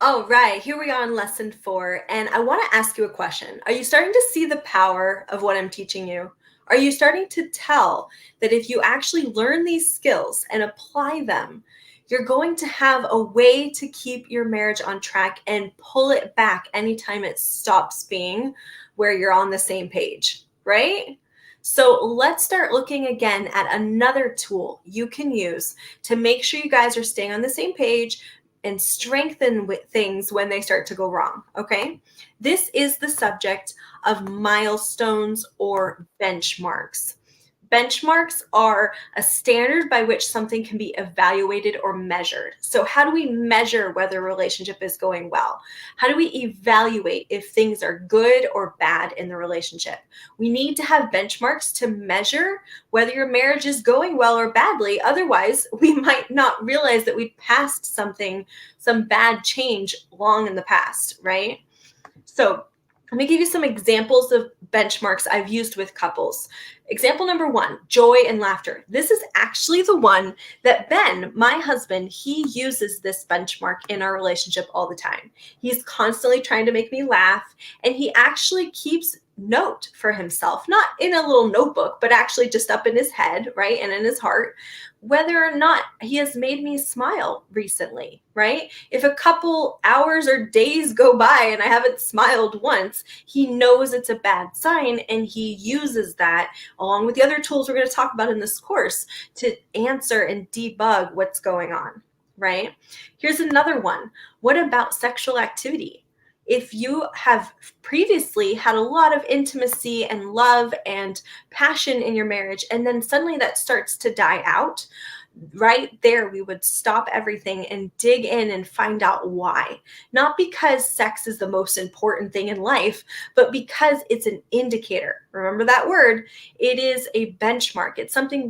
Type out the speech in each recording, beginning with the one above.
All right, here we are on lesson 4, and I want to ask you a question. Are you starting to see the power of what I'm teaching you? Are you starting to tell that if you actually learn these skills and apply them, you're going to have a way to keep your marriage on track and pull it back anytime it stops being where you're on the same page, right? So let's start looking again at another tool you can use to make sure you guys are staying on the same page and strengthen things when they start to go wrong. Okay. This is the subject of milestones or benchmarks. Benchmarks are a standard by which something can be evaluated or measured. So, how do we measure whether a relationship is going well? How do we evaluate if things are good or bad in the relationship? We need to have benchmarks to measure whether your marriage is going well or badly. Otherwise, we might not realize that we passed something, some bad change long in the past, right? So, let me give you some examples of benchmarks I've used with couples. Example number 1, joy and laughter. This is actually the one that Ben, my husband, he uses this benchmark in our relationship all the time. He's constantly trying to make me laugh, and he actually keeps note for himself, not in a little notebook, but actually just up in his head, right? And in his heart, whether or not he has made me smile recently, right? If a couple hours or days go by and I haven't smiled once, he knows it's a bad sign, and he uses that along with the other tools we're going to talk about in this course to answer and debug what's going on, right? Here's another one. What about sexual activity? If you have previously had a lot of intimacy and love and passion in your marriage, and then suddenly that starts to die out, right there, we would stop everything and dig in and find out why. Not because sex is the most important thing in life, but because it's an indicator. Remember that word. It is a benchmark. It's something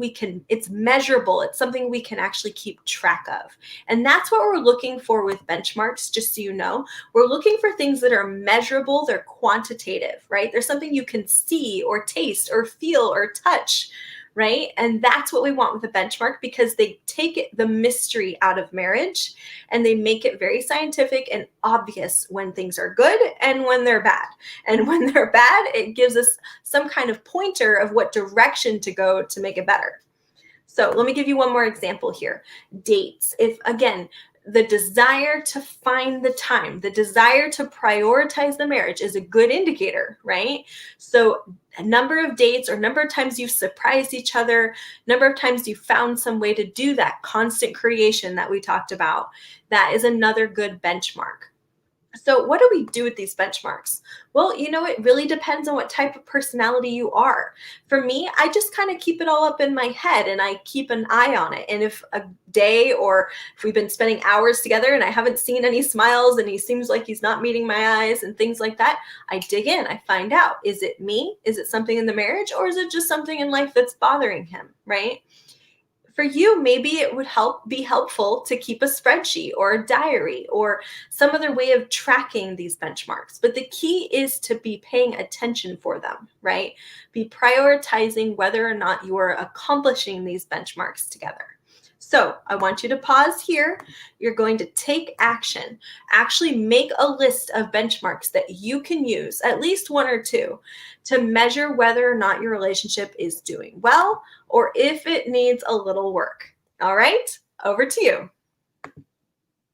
it's measurable. It's something we can actually keep track of. And that's what we're looking for with benchmarks, just so you know. We're looking for things that are measurable, they're quantitative, right? There's something you can see or taste or feel or touch, right? And that's what we want with a benchmark, because they take the mystery out of marriage and they make it very scientific and obvious when things are good and when they're bad. And when they're bad, it gives us some kind of pointer of what direction to go to make it better. So let me give you one more example here. Dates. If, again, the desire to find the time, the desire to prioritize the marriage is a good indicator, right? So a number of dates or number of times you've surprised each other, number of times you found some way to do that constant creation that we talked about, that is another good benchmark. So what do we do with these benchmarks? Well, it really depends on what type of personality you are. For me, I just kind of keep it all up in my head and I keep an eye on it. And if a day, or if we've been spending hours together and I haven't seen any smiles and he seems like he's not meeting my eyes and things like that, I dig in, I find out, is it me? Is it something in the marriage, or is it just something in life that's bothering him, right? For you, maybe it would be helpful to keep a spreadsheet or a diary or some other way of tracking these benchmarks. But the key is to be paying attention for them, right? Be prioritizing whether or not you are accomplishing these benchmarks together. So I want you to pause here. You're going to take action. Actually make a list of benchmarks that you can use, at least 1 or 2, to measure whether or not your relationship is doing well or if it needs a little work. All right, over to you.